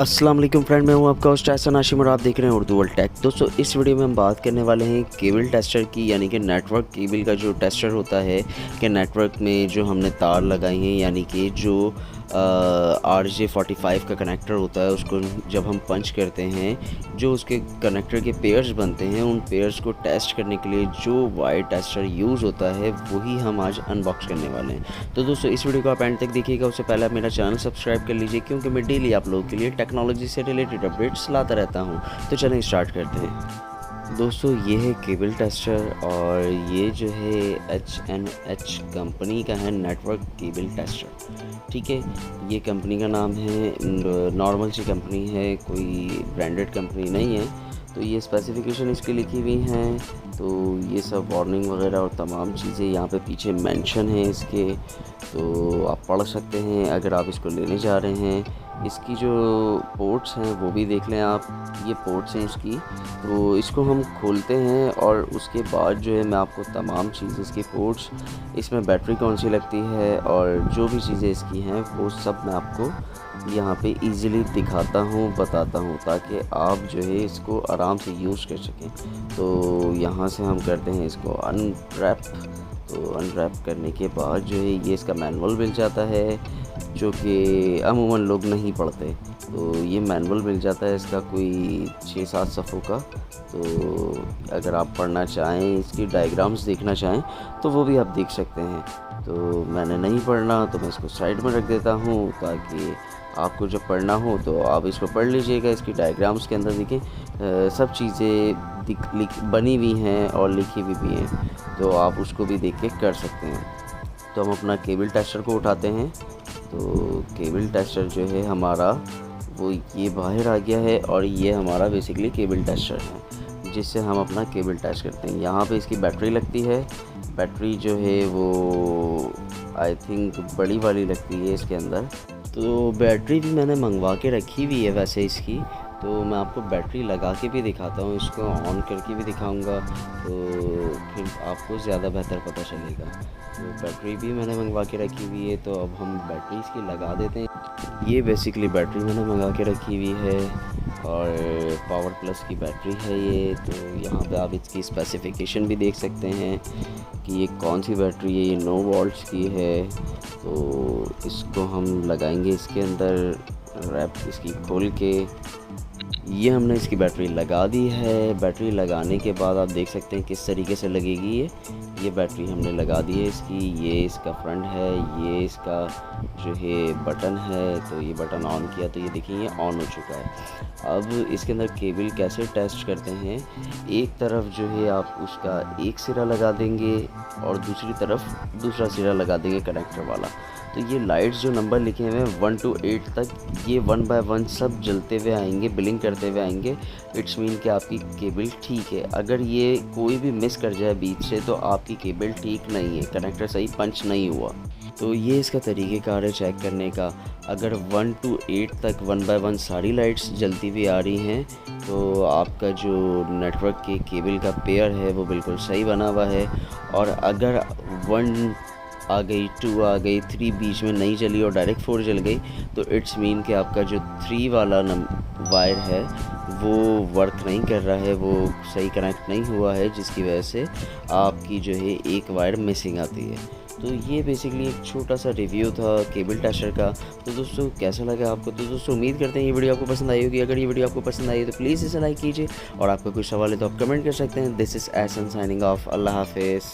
अस्सलाम वालेकुम फ्रेंड, मैं हूं आपका होस्ट एहसन हाशिम और आप देख रहे हैं उर्दू वर्ल्ड टेक। दोस्तों, इस वीडियो में हम बात करने वाले हैं केबल टेस्टर की, यानी कि नेटवर्क केबल का जो टेस्टर होता है कि नेटवर्क में जो हमने तार लगाई हैं, यानी कि जो RJ45 का कनेक्टर होता है, उसको जब हम पंच करते हैं, जो उसके कनेक्टर के पेयर्स बनते हैं, उन पेयर्स को टेस्ट करने के लिए जो वायर टेस्टर यूज़ होता है वही हम आज अनबॉक्स करने वाले हैं। तो दोस्तों, इस वीडियो को आप एंड तक देखिएगा। उससे पहले आप मेरा चैनल सब्सक्राइब कर लीजिए, क्योंकि मैं डेली आप लोगों के लिए टेक्नोलॉजी से रिलेटेड अपडेट्स लाता रहता हूँ। तो चलें स्टार्ट करते हैं। दोस्तों, ये है केबल टेस्टर और ये जो है H&H कंपनी का है नेटवर्क केबल टेस्टर। ठीक है, ये कंपनी का नाम है, नॉर्मल सी कंपनी है, कोई ब्रांडेड कंपनी नहीं है। तो ये स्पेसिफिकेशन इसकी लिखी हुई हैं, तो ये सब वार्निंग वगैरह और तमाम चीज़ें यहाँ पे पीछे मेंशन है इसके, तो आप पढ़ सकते हैं अगर आप इसको लेने जा रहे हैं। इसकी जो पोर्ट्स हैं वो भी देख लें आप, ये पोर्ट्स हैं इसकी। तो इसको हम खोलते हैं और उसके बाद जो है मैं आपको तमाम चीज़ें, इसकी पोर्ट्स, इसमें बैटरी कौन सी लगती है और जो भी चीज़ें इसकी हैं वो सब मैं आपको यहाँ पे इजीली दिखाता हूँ, बताता हूँ, ताकि आप जो है इसको आराम से यूज़ कर सकें। तो यहाँ से हम करते हैं इसको अनरैप। तो अनरैप करने के बाद जो है ये इसका मैनुअल मिल जाता है, जो कि अमूमन लोग नहीं पढ़ते। तो ये मैनुअल मिल जाता है इसका कोई 6-7 सफ़ों का। तो अगर आप पढ़ना चाहें, इसकी डायग्राम्स देखना चाहें तो वो भी आप देख सकते हैं। तो मैंने नहीं पढ़ना तो मैं इसको साइड में रख देता हूँ, ताकि आपको जब पढ़ना हो तो आप इसको पढ़ लीजिएगा। इसकी डायग्राम्स के अंदर देखें सब चीज़ें बनी हुई हैं और लिखी हुई भी हैं, तो आप उसको भी देख के कर सकते हैं। तो हम अपना केबल टेस्टर को उठाते हैं। तो केबल टेस्टर जो है हमारा वो ये बाहर आ गया है और ये हमारा बेसिकली केबल टेस्टर है, जिससे हम अपना केबल टेस्ट करते हैं। यहाँ पे इसकी बैटरी लगती है। बैटरी जो है वो आई थिंक बड़ी वाली लगती है इसके अंदर। तो बैटरी भी मैंने मंगवा के रखी हुई है वैसे इसकी। तो मैं आपको बैटरी लगा के भी दिखाता हूँ, इसको ऑन करके भी दिखाऊंगा, तो फिर आपको ज़्यादा बेहतर पता चलेगा। तो बैटरी भी मैंने मंगवा के रखी हुई है, तो अब हम बैटरी इसकी लगा देते हैं। ये बेसिकली बैटरी मैंने मंगा के रखी हुई है और पावर प्लस की बैटरी है ये। तो यहाँ पे आप इसकी स्पेसिफिकेशन भी देख सकते हैं कि ये कौन सी बैटरी है। ये 9 वोल्ट्स की है। तो इसको हम लगाएंगे इसके अंदर, रैप इसकी खोल के। ये हमने इसकी बैटरी लगा दी है। बैटरी लगाने के बाद आप देख सकते हैं किस तरीके से लगेगी ये बैटरी हमने लगा दी है इसकी। ये इसका फ्रंट है, ये इसका जो है बटन है। तो ये बटन ऑन किया तो ये देखिए ये ऑन हो चुका है। अब इसके अंदर केबल कैसे टेस्ट करते हैं, एक तरफ जो है आप उसका एक सिरा लगा देंगे और दूसरी तरफ दूसरा सिरा लगा देंगे कनेक्टर वाला। तो ये लाइट्स जो नंबर लिखे हुए हैं 1 to 8 तक, ये 1 by 1 सब जलते हुए आएंगे, ब्लिंक करते हुए आएंगे। इट्स मीन कि आपकी केबल ठीक है। अगर ये कोई भी मिस कर जाए बीच से तो आपकी केबल ठीक नहीं है, कनेक्टर सही पंच नहीं हुआ। तो ये इसका तरीक़ेकार है चेक करने का। अगर 1 to 8 तक 1 by 1 सारी लाइट्स जलती हुई आ रही हैं तो आपका जो नेटवर्क के केबल का पेयर है वो बिल्कुल सही बना हुआ है। और अगर 1 आ गई, 2 आ गई, 3 बीच में नहीं चली और डायरेक्ट 4 चल गई, तो इट्स मीन कि आपका जो 3 वाला वायर है वो वर्क नहीं कर रहा है, वो सही कनेक्ट नहीं हुआ है, जिसकी वजह से आपकी जो है एक वायर मिसिंग आती है। तो ये बेसिकली एक छोटा सा रिव्यू था केबल टेस्टर का। तो दोस्तों, कैसा लगा आपको? तो दोस्तों, उम्मीद करते हैं ये वीडियो आपको पसंद आई होगी। अगर ये वीडियो आपको पसंद आई तो प्लीज़ इसे लाइक कीजिए और आपका कोई सवाल है तो आप कमेंट कर सकते हैं। This is Ehsan signing off. अल्लाह हाफिज़।